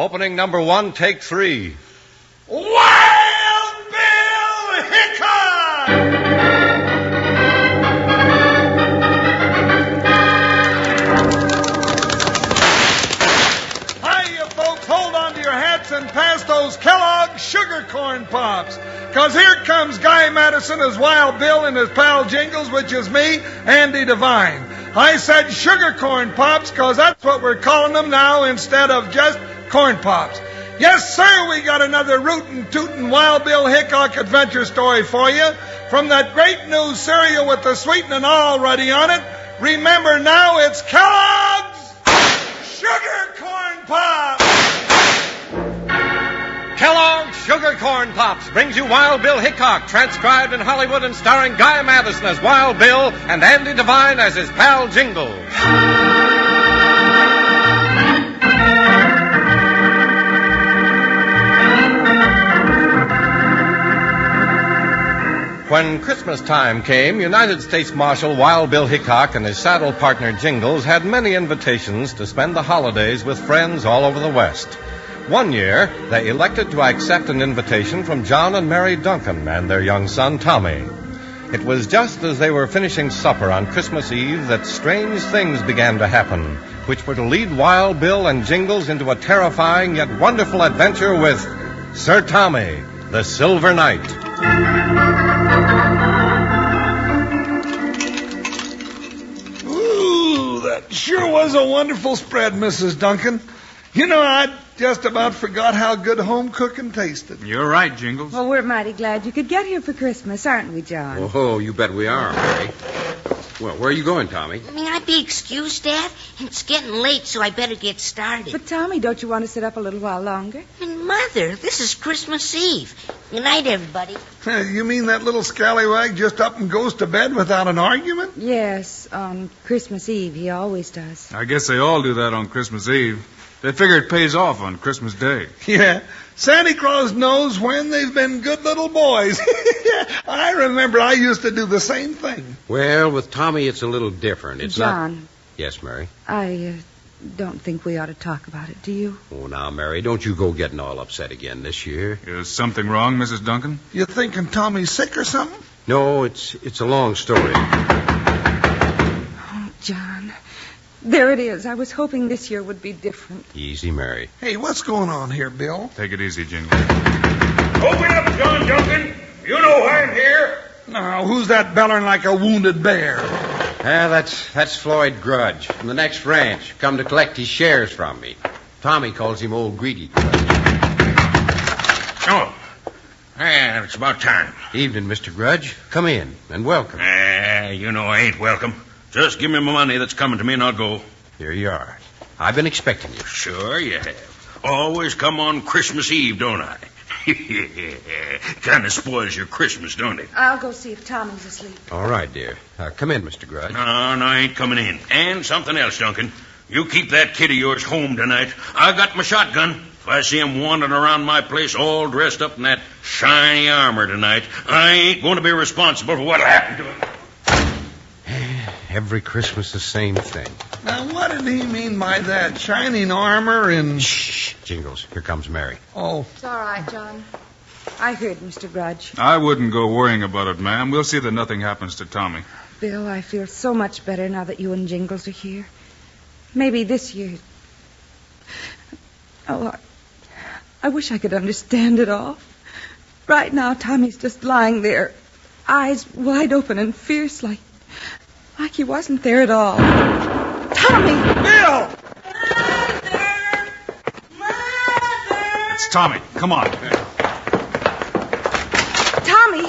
Opening number 1, take 3. Wild Bill Hickock! Hiya, folks. Hold on to your hats and pass those Kellogg's Sugar Corn Pops. Because here comes Guy Madison as Wild Bill and his pal Jingles, which is me, Andy Devine. I said Sugar Corn Pops because that's what we're calling them now instead of just Corn Pops. Yes, sir, we got another rootin' tootin' Wild Bill Hickock adventure story for you from that great new cereal with the sweetening already on it. Remember now, it's Kellogg's Sugar Corn Pops! Kellogg's Sugar Corn Pops brings you Wild Bill Hickock, transcribed in Hollywood and starring Guy Madison as Wild Bill and Andy Devine as his pal Jingles. When Christmas time came, United States Marshal Wild Bill Hickock and his saddle partner Jingles had many invitations to spend the holidays with friends all over the West. One year, they elected to accept an invitation from John and Mary Duncan and their young son Tommy. It was just as they were finishing supper on Christmas Eve that strange things began to happen, which were to lead Wild Bill and Jingles into a terrifying yet wonderful adventure with Sir Tommy, the Silver Knight. Ooh, that sure was a wonderful spread, Mrs. Duncan. You know, I just about forgot how good home cooking tasted. You're right, Jingles. Well, we're mighty glad you could get here for Christmas, aren't we, John? Oh, you bet we are, Mary. Well, where are you going, Tommy? May I be excused, Dad? It's getting late, so I better get started. But, Tommy, don't you want to sit up a little while longer? And Mother, this is Christmas Eve. Good night, everybody. You mean that little scallywag just up and goes to bed without an argument? Yes, on Christmas Eve, he always does. I guess they all do that on Christmas Eve. They figure it pays off on Christmas Day. Yeah. Santa Claus knows when they've been good little boys. I remember I used to do the same thing. Well, with Tommy, it's a little different. It's John. not... Yes, Mary? I don't think we ought to talk about it, do you? Oh, now, Mary, don't you go getting all upset again this year. Is something wrong, Mrs. Duncan? You thinking Tommy's sick or something? No, it's a long story. Oh, John. There it is. I was hoping this year would be different. Easy, Mary. Hey, what's going on here, Bill? Take it easy, Jingles. Open up, John Duncan. You know I'm here. Now, who's that bellering like a wounded bear? That's Floyd Grudge from the next ranch. Come to collect his shares from me. Tommy calls him Old Greedy Grudge. Oh. Yeah, it's about time. Evening, Mr. Grudge. Come in, and welcome. You know I ain't welcome. Just give me my money that's coming to me and I'll go. Here you are. I've been expecting you. Sure you have. Always come on Christmas Eve, don't I? Kind of spoils your Christmas, don't it? I'll go see if Tommy's asleep. All right, dear. Come in, Mr. Grudge. No, I ain't coming in. And something else, Duncan. You keep that kid of yours home tonight. I got my shotgun. If I see him wandering around my place all dressed up in that shiny armor tonight, I ain't going to be responsible for what'll happen to him. Every Christmas the same thing. Now, what did he mean by that? Shining armor and... Shh, Jingles. Here comes Mary. Oh. It's all right, John. I heard Mr. Grudge. I wouldn't go worrying about it, ma'am. We'll see that nothing happens to Tommy. Bill, I feel so much better now that you and Jingles are here. Maybe this year... Oh, I wish I could understand it all. Right now, Tommy's just lying there, eyes wide open and fierce, like he wasn't there at all. Tommy! Bill! Mother! It's Tommy. Come on. Tommy!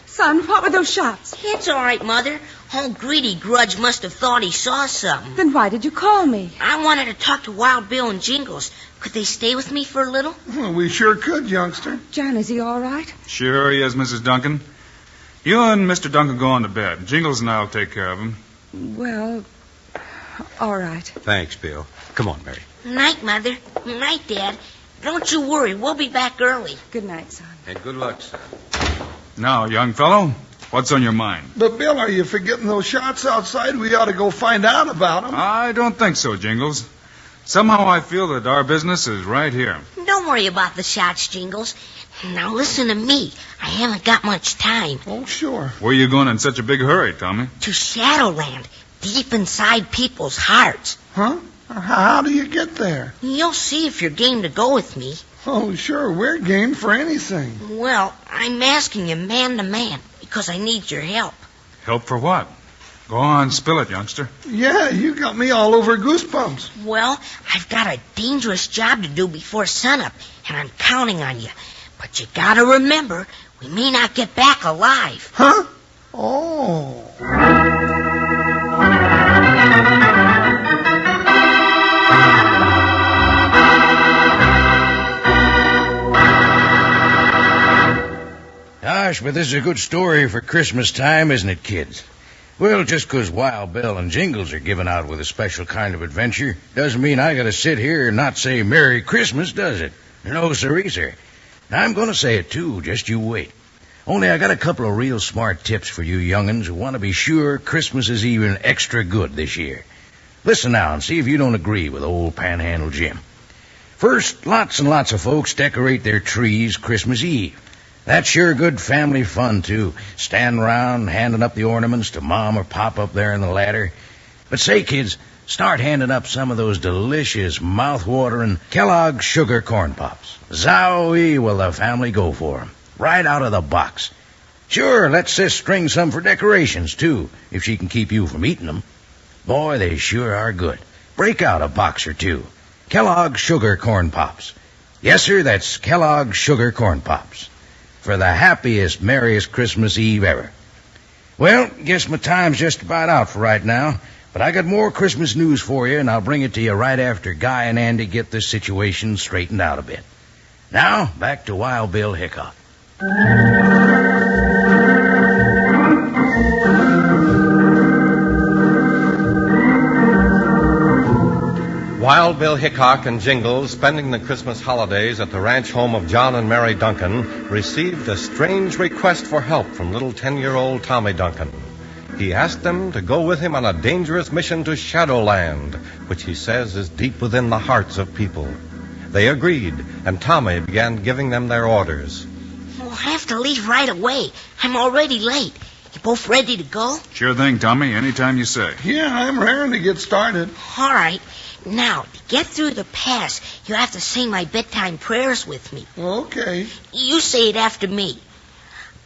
Son, what were those shots? It's all right, Mother. Old Greedy Grudge must have thought he saw something. Then why did you call me? I wanted to talk to Wild Bill and Jingles. Could they stay with me for a little? Well, we sure could, youngster. John, is he all right? Sure he is, Mrs. Duncan. You and Mr. Duncan go on to bed. Jingles and I'll take care of him. Well, all right. Thanks, Bill. Come on, Mary. Night, Mother. Night, Dad. Don't you worry. We'll be back early. Good night, son. And good luck, son. Now, young fellow, what's on your mind? But, Bill, are you forgetting those shots outside? We ought to go find out about them. I don't think so, Jingles. Somehow I feel that our business is right here. Don't worry about the shots, Jingles. Now listen to me. I haven't got much time. Oh, sure. Where are you going in such a big hurry, Tommy? To Shadowland, deep inside people's hearts. Huh? How do you get there? You'll see if you're game to go with me. Oh, sure. We're game for anything. Well, I'm asking you man to man because I need your help. Help for what? Go on, spill it, youngster. Yeah, you got me all over goosebumps. Well, I've got a dangerous job to do before sunup, and I'm counting on you. But you gotta remember, we may not get back alive. Huh? Oh. Gosh, but this is a good story for Christmas time, isn't it, kids? Well, just 'cause Wild Bill and Jingles are giving out with a special kind of adventure doesn't mean I gotta sit here and not say Merry Christmas, does it? No, sirree, sir. I'm gonna say it, too. Just you wait. Only I got a couple of real smart tips for you young'uns who want to be sure Christmas is even extra good this year. Listen now and see if you don't agree with old Panhandle Jim. First, lots and lots of folks decorate their trees Christmas Eve. That's sure good family fun, too. Standing around handing up the ornaments to Mom or Pop up there in the ladder. But say, kids, start handing up some of those delicious, mouth-watering Kellogg's Sugar Corn Pops. Zowie will the family go for 'em, right out of the box. Sure, let Sis string some for decorations, too, if she can keep you from eating them. Boy, they sure are good. Break out a box or two. Kellogg's Sugar Corn Pops. Yes, sir, that's Kellogg's Sugar Corn Pops. For the happiest, merriest Christmas Eve ever. Well, guess my time's just about out for right now, but I got more Christmas news for you, and I'll bring it to you right after Guy and Andy get this situation straightened out a bit. Now, back to Wild Bill Hickock. Wild Bill Hickock and Jingles, spending the Christmas holidays at the ranch home of John and Mary Duncan, received a strange request for help from little 10-year-old Tommy Duncan. He asked them to go with him on a dangerous mission to Shadowland, which he says is deep within the hearts of people. They agreed, and Tommy began giving them their orders. We'll have to leave right away. I'm already late. You both ready to go? Sure thing, Tommy. Anytime you say. Yeah, I'm raring to get started. All right. Now, to get through the pass, you have to say my bedtime prayers with me. Okay. You say it after me.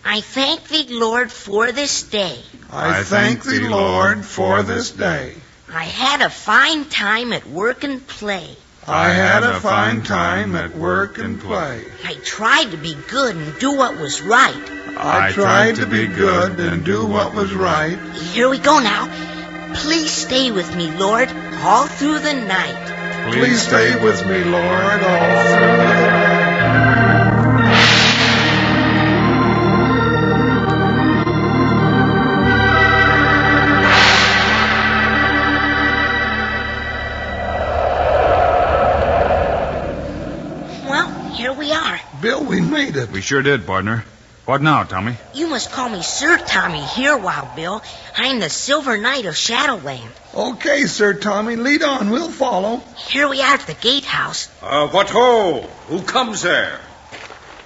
I thank thee, Lord, for this day. I thank thee, Lord, for this day. I had a fine time at work and play. I had a fine time at work and play. I tried to be good and do what was right. I tried to be good and do what was right. Here we go now. Please stay with me, Lord, all through the night. Please stay with me, Lord, all through the night. Well, here we are. Bill, we made it. We sure did, partner. What now, Tommy? You must call me Sir Tommy here, Wild Bill. I'm the Silver Knight of Shadowland. Okay, Sir Tommy, lead on. We'll follow. Here we are at the gatehouse. What ho? Who comes there?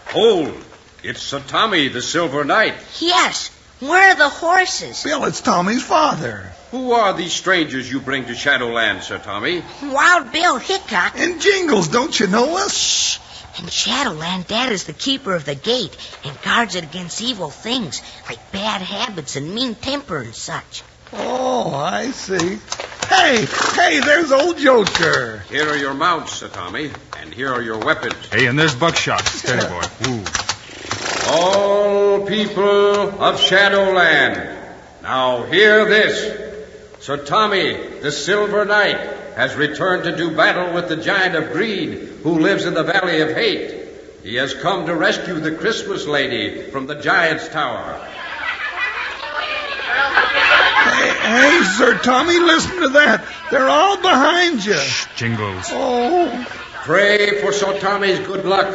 Hold. It's Sir Tommy, the Silver Knight. Yes. Where are the horses? Bill, it's Tommy's father. Who are these strangers you bring to Shadowland, Sir Tommy? Wild Bill Hickock. And Jingles, don't you know us? Shh. In Shadowland, Dad is the keeper of the gate and guards it against evil things like bad habits and mean temper and such. Oh, I see. Hey, there's old Joker. Here are your mounts, Sir Tommy, and here are your weapons. Hey, and there's buckshot. Steady, boy. Ooh. All people of Shadowland, now hear this. Sir Tommy, the Silver Knight, has returned to do battle with the giant of greed who lives in the Valley of Hate. He has come to rescue the Christmas lady from the giant's tower. Hey, Sir Tommy, listen to that. They're all behind you. Jingles. Oh. Pray for Sir Tommy's good luck,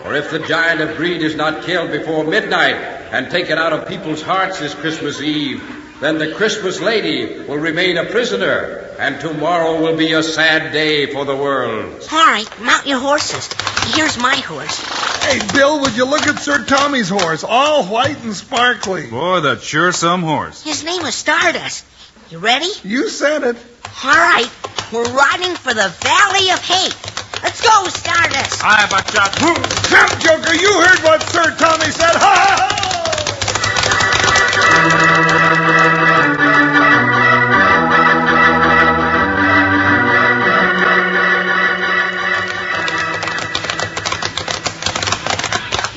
for if the giant of greed is not killed before midnight and taken out of people's hearts this Christmas Eve, then the Christmas lady will remain a prisoner, and tomorrow will be a sad day for the world. All right, mount your horses. Here's my horse. Hey, Bill, would you look at Sir Tommy's horse? All white and sparkly. Boy, that's sure some horse. His name is Stardust. You ready? You said it. All right, we're riding for the Valley of Hate. Let's go, Stardust. Hi, Buckshot. Jump, Joker, you heard what Sir Tommy said. Ha ha ha!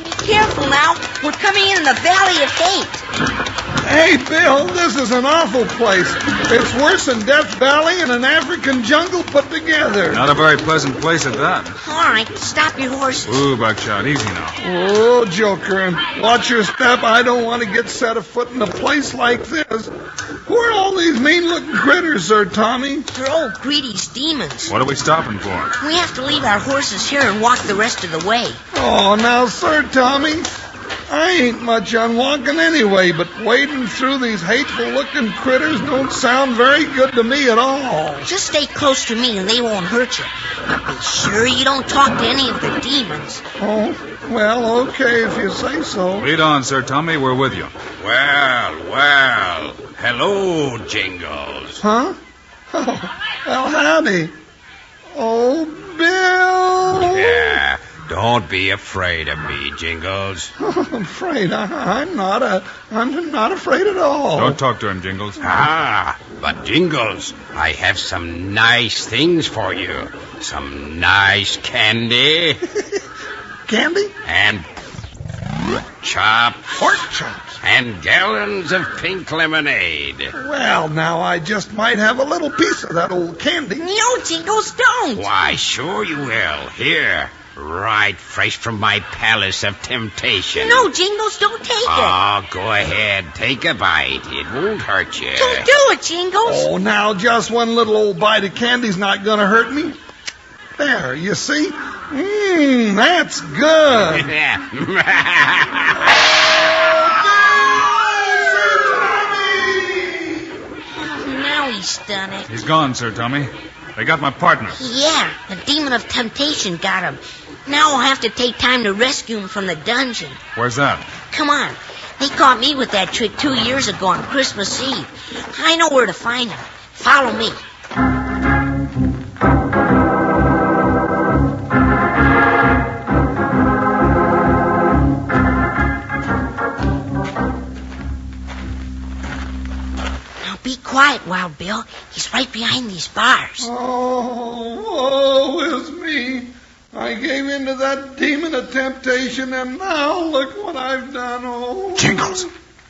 Be careful now. We're coming in the Valley of Hate. Hey, Bill, this is an awful place. It's worse than Death Valley and an African jungle put together. Not a very pleasant place at that. All right, stop your horses. Ooh, Buckshot, easy now. Oh, Joker, and watch your step. I don't want to get set afoot in a place like this. Who are all these mean-looking critters, Sir Tommy? They're old Greedy's demons. What are we stopping for? We have to leave our horses here and walk the rest of the way. Oh, now, Sir Tommy, I ain't much on walking anyway, but wading through these hateful-looking critters don't sound very good to me at all. Just stay close to me and they won't hurt you. But be sure you don't talk to any of the demons. Oh, well, okay, if you say so. Lead on, Sir Tommy. We're with you. Well. Hello, Jingles. Huh? Oh, well, howdy. Oh, Bill! Yeah, don't be afraid of me, Jingles. I'm afraid. I'm not afraid at all. Don't talk to him, Jingles. But Jingles, I have some nice things for you. Some nice candy. Candy? And chops. Pork chops. And gallons of pink lemonade. Well, now, I just might have a little piece of that old candy. No, Jingles, don't. Why, sure you will. Here, right fresh from my palace of temptation. No, Jingles, don't take it. Oh, go ahead. Take a bite. It won't hurt you. Don't do it, Jingles. Oh, now, just one little old bite of candy's not going to hurt me. There, you see? That's good. Now he's done it. He's gone, Sir Tommy. They got my partner. Yeah, the demon of temptation got him. Now I'll have to take time to rescue him from the dungeon. Where's that? Come on. They caught me with that trick 2 years ago on Christmas Eve. I know where to find him. Follow me. Now be quiet, Wild Bill. He's right behind these bars. Oh, is me. I gave in to that demon of temptation, and now look what I've done. Oh. Jingles.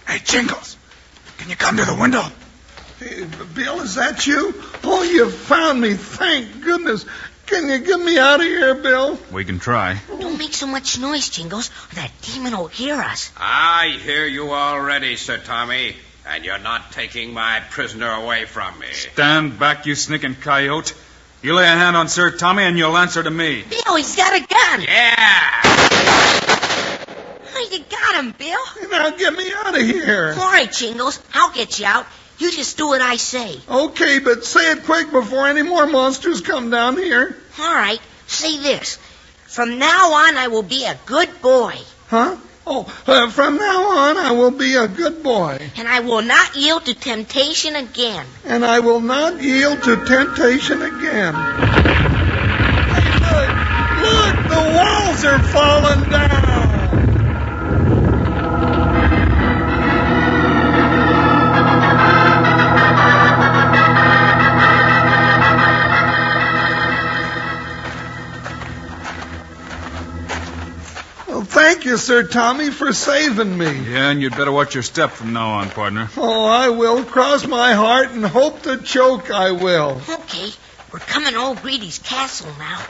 Hey, Jingles. Can you come to the window? Hey, Bill, is that you? Oh, you found me. Thank goodness. Can you get me out of here, Bill? We can try. Don't make so much noise, Jingles, or that demon will hear us. I hear you already, Sir Tommy. And you're not taking my prisoner away from me. Stand back, you sneaking coyote. You lay a hand on Sir Tommy and you'll answer to me. Bill, he's got a gun. Yeah! Oh, you got him, Bill. Now get me out of here. All right, Jingles, I'll get you out. You just do what I say. Okay, but say it quick before any more monsters come down here. All right, say this. From now on, I will be a good boy. Huh? Oh, from now on, I will be a good boy. And I will not yield to temptation again. And I will not yield to temptation again. Hey, look, the walls are falling down. Thank you, Sir Tommy, for saving me. Yeah, and you'd better watch your step from now on, partner. Oh, I will. Cross my heart and hope to choke, I will. Okay, we're coming to old Greedy's castle now.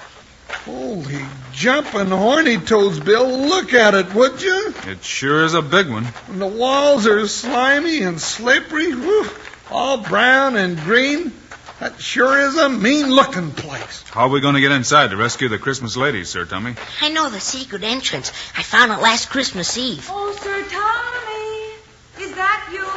Holy jumping horny toads, Bill. Look at it, would you? It sure is a big one. And the walls are slimy and slippery. Whew, all brown and green. That sure is a mean-looking place. How are we going to get inside to rescue the Christmas ladies, Sir Tommy? I know the secret entrance. I found it last Christmas Eve. Oh, Sir Tommy, is that you?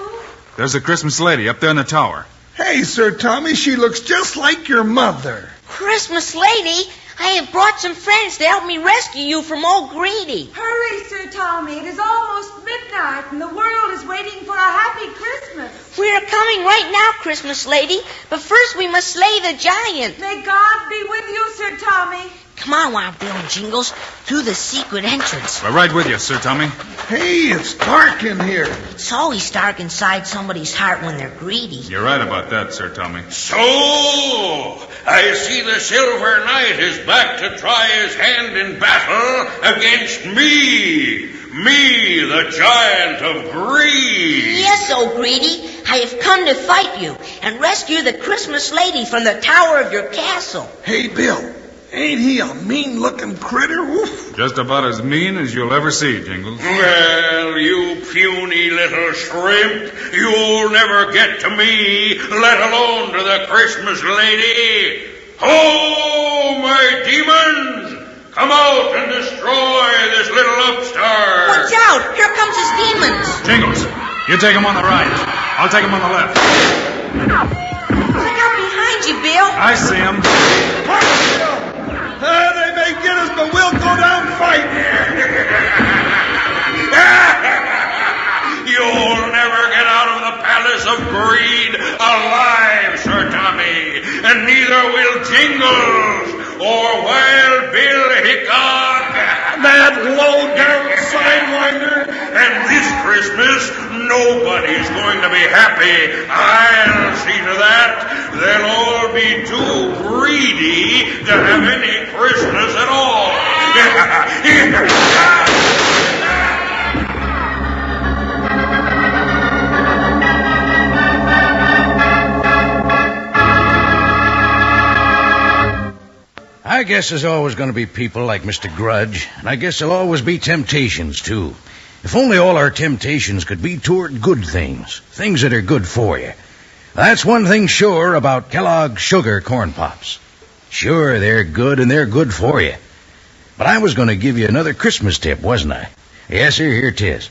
There's the Christmas lady up there in the tower. Hey, Sir Tommy, she looks just like your mother. Christmas lady, I have brought some friends to help me rescue you from old Greedy. Hurry, Sir Tommy. It is almost midnight, and the world is waiting for a happy Christmas. We are coming right now, Christmas lady, but first we must slay the giant. May God be with you, Sir Tommy. Come on, Wild Bill and Jingles, through the secret entrance. We're right with you, Sir Tommy. Hey, it's dark in here. It's always dark inside somebody's heart when they're greedy. You're right about that, Sir Tommy. So, I see the Silver Knight is back to try his hand in battle against me. Me, the giant of greed. Yes, oh Greedy, I have come to fight you and rescue the Christmas lady from the tower of your castle. Hey, Bill, ain't he a mean-looking critter? Oof. Just about as mean as you'll ever see, Jingles. Well, you puny little shrimp, you'll never get to me, let alone to the Christmas lady. Oh, my demons! Come out and destroy this little upstart. Watch out! Here comes his demons. Jingles, you take him on the right. I'll take him on the left. Look out behind you, Bill. I see him. They may get us, but we'll go down fighting. You'll never get out of the palace of greed alive, Sir Tommy, and neither will Jingles or Wild Bill Hickock. That low-down sidewinder. And this Christmas, nobody's going to be happy. I'll see to that. They'll all be too greedy to have any Christmas at all. I guess there's always going to be people like Mr. Grudge, and I guess there'll always be temptations, too. If only all our temptations could be toward good things, things that are good for you. That's one thing sure about Kellogg's Sugar Corn Pops. Sure, they're good and they're good for you. But I was going to give you another Christmas tip, wasn't I? Yes, sir, here it is.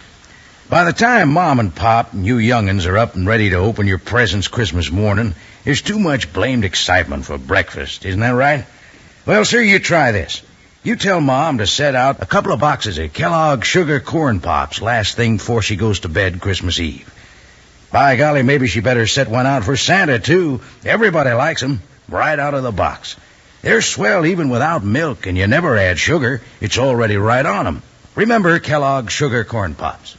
By the time Mom and Pop and you young'uns are up and ready to open your presents Christmas morning, there's too much blamed excitement for breakfast, isn't that right? Well, sir, you try this. You tell Mom to set out a couple of boxes of Kellogg's Sugar Corn Pops last thing before she goes to bed Christmas Eve. By golly, maybe she better set one out for Santa, too. Everybody likes 'em, right out of the box. They're swell even without milk, and you never add sugar. It's already right on 'em. Remember Kellogg's Sugar Corn Pops.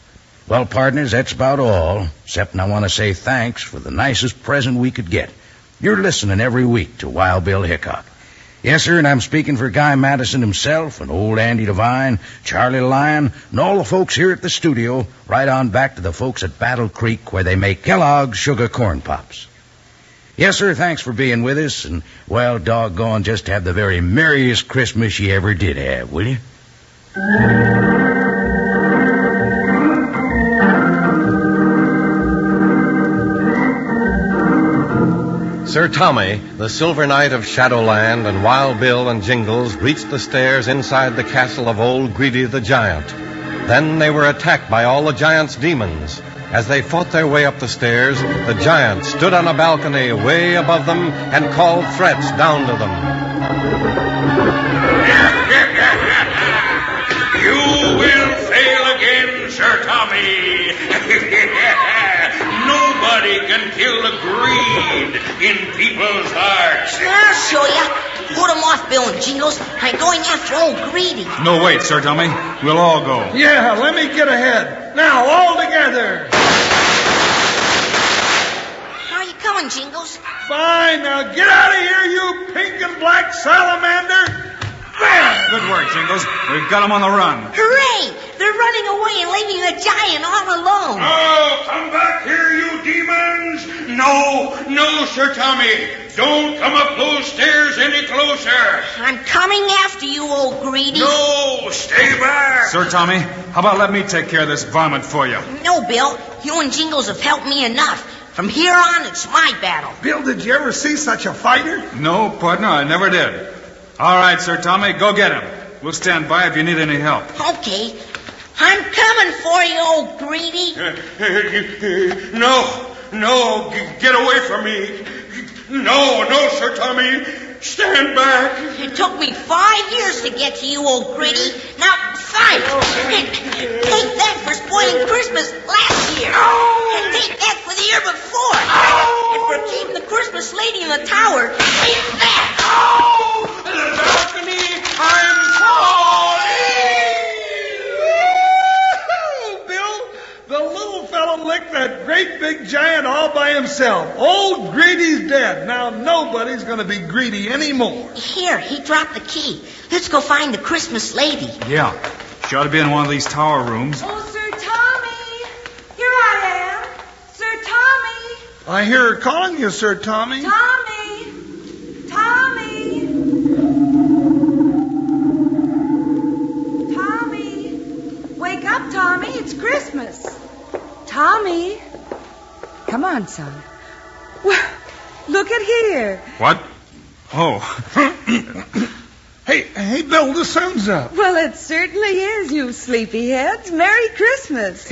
Well, partners, that's about all, except I want to say thanks for the nicest present we could get. You're listening every week to Wild Bill Hickock. Yes, sir, and I'm speaking for Guy Madison himself and old Andy Devine, Charlie Lyon, and all the folks here at the studio, right on back to the folks at Battle Creek where they make Kellogg's Sugar Corn Pops. Yes, sir, thanks for being with us, and, well, doggone, just have the very merriest Christmas you ever did have, will you? Sir Tommy, the Silver Knight of Shadowland, and Wild Bill and Jingles reached the stairs inside the castle of old Greedy the Giant. Then they were attacked by all the giant's demons. As they fought their way up the stairs, the giant stood on a balcony way above them and called threats down to them. You will fail again, Sir Tommy. Nobody can kill the greed in people's hearts. I'll show ya. Put 'em off, Bill and Jingles. I'm going after old Greedy. No, wait, Sir Tommy. We'll all go. Yeah, let me get ahead. Now, all together. How are you coming, Jingles? Fine, now get out of here, you pink and black salamander. There. Good work, Jingles. We've got 'em on the run. Hooray! They're running away and leaving the giant all alone. Oh, come back here, you demons! No, Sir Tommy. Don't come up those stairs any closer. I'm coming after you, old Greedy. No, stay back. Sir Tommy, how about let me take care of this varmint for you? No, Bill. You and Jingles have helped me enough. From here on, it's my battle. Bill, did you ever see such a fighter? No, partner, I never did. All right, Sir Tommy, go get him. We'll stand by if you need any help. Okay. I'm coming for you, old Greedy. No, get away from me. No, Sir Tommy. Stand back. It took me 5 years to get to you, old gritty. Now, fight! Take that for spoiling Christmas last year. And take that for the year before. And for keeping the Christmas lady in the tower. Take that! The balcony, I'm falling! Bill, the little fellow licked that great big giant all by himself. Old Greedy's dead. Now nobody's going to be greedy anymore. Here, he dropped the key. Let's go find the Christmas lady. Yeah. She ought to be in one of these tower rooms. Oh, Sir Tommy! Here I am. Sir Tommy! I hear her calling you, Sir Tommy. Tommy! Tommy! Tommy! Wake up, Tommy. It's Christmas. Tommy! Come on, son. Well, look at here. What? Oh. Hey, Bill, the sun's up. Well, it certainly is, you sleepyheads. Merry Christmas.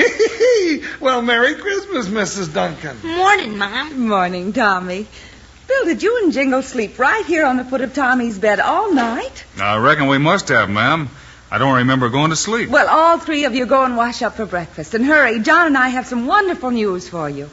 Well, Merry Christmas, Mrs. Duncan. Morning, Mom. Morning, Tommy. Bill, did you and Jingle sleep right here on the foot of Tommy's bed all night? I reckon we must have, ma'am. I don't remember going to sleep. Well, all three of you go and wash up for breakfast. And hurry, John and I have some wonderful news for you.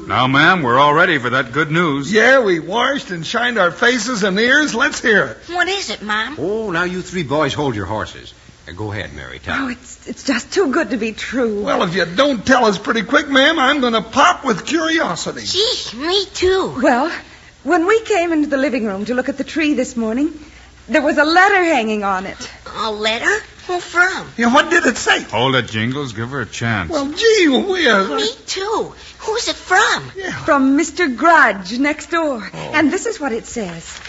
Now, ma'am, we're all ready for that good news. Yeah, we washed and shined our faces and ears. Let's hear it. What is it, Mom? Oh, now you three boys hold your horses. Go ahead, Mary. Tell Oh, me. it's just too good to be true. Well, if you don't tell us pretty quick, ma'am, I'm going to pop with curiosity. Gee, me too. Well, when we came into the living room to look at the tree this morning, there was a letter hanging on it. A letter? Who from? Yeah, what did it say? Hold it, Jingles. Give her a chance. Well, gee whiz. Me too. Who's it from? From Mr. Grudge next door. And this is what it says.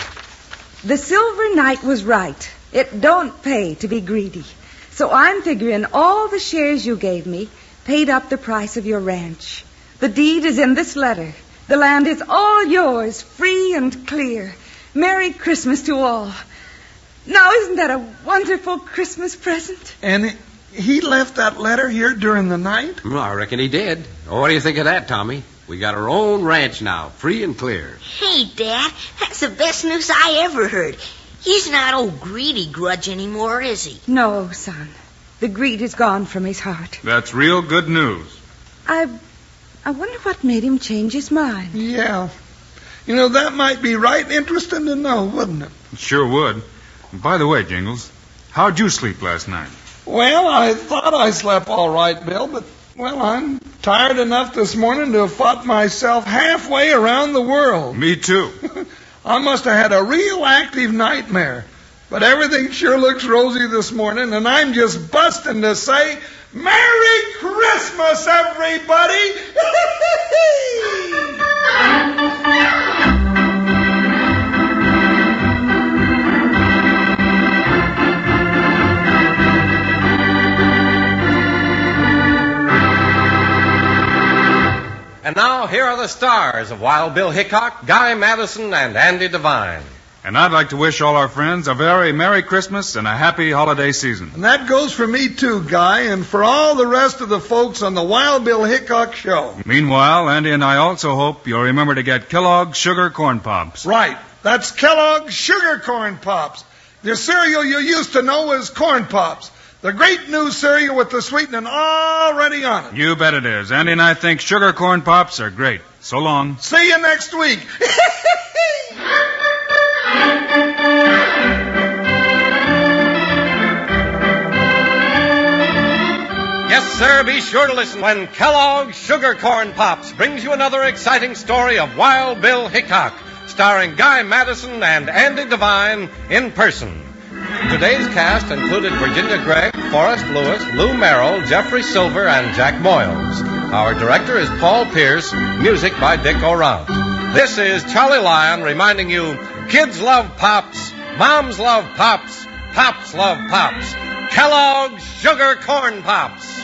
The Silver Knight was right. It don't pay to be greedy. So I'm figuring all the shares you gave me paid up the price of your ranch. The deed is in this letter. The land is all yours, free and clear. Merry Christmas to all. Now, isn't that a wonderful Christmas present? And he left that letter here during the night? Well, I reckon he did. Oh, what do you think of that, Tommy? We got our own ranch now, free and clear. Hey, Dad, that's the best news I ever heard. He's not old greedy Grudge anymore, is he? No, son. The greed is gone from his heart. That's real good news. I wonder what made him change his mind. Yeah. You know, that might be right interesting to know, wouldn't it? It sure would. By the way, Jingles, how'd you sleep last night? Well, I thought I slept all right, Bill, but, well, I'm tired enough this morning to have fought myself halfway around the world. Me too. I must have had a real active nightmare. But everything sure looks rosy this morning, and I'm just busting to say, Merry Christmas, everybody! And now, here are the stars of Wild Bill Hickock, Guy Madison, and Andy Devine. And I'd like to wish all our friends a very Merry Christmas and a happy holiday season. And that goes for me too, Guy, and for all the rest of the folks on the Wild Bill Hickock Show. Meanwhile, Andy and I also hope you'll remember to get Kellogg's Sugar Corn Pops. Right. That's Kellogg's Sugar Corn Pops. The cereal you used to know as Corn Pops. The great new cereal with the sweetening already on it. You bet it is. Andy and I think Sugar Corn Pops are great. So long. See you next week. Yes, sir, be sure to listen when Kellogg's Sugar Corn Pops brings you another exciting story of Wild Bill Hickock, starring Guy Madison and Andy Devine in person. Today's cast included Virginia Gregg, Forrest Lewis, Lou Merrill, Jeffrey Silver, and Jack Moyles. Our director is Paul Pierce, music by Dick Orant. This is Charlie Lyon reminding you, kids love Pops, moms love Pops, Pops love Pops. Kellogg's Sugar Corn Pops.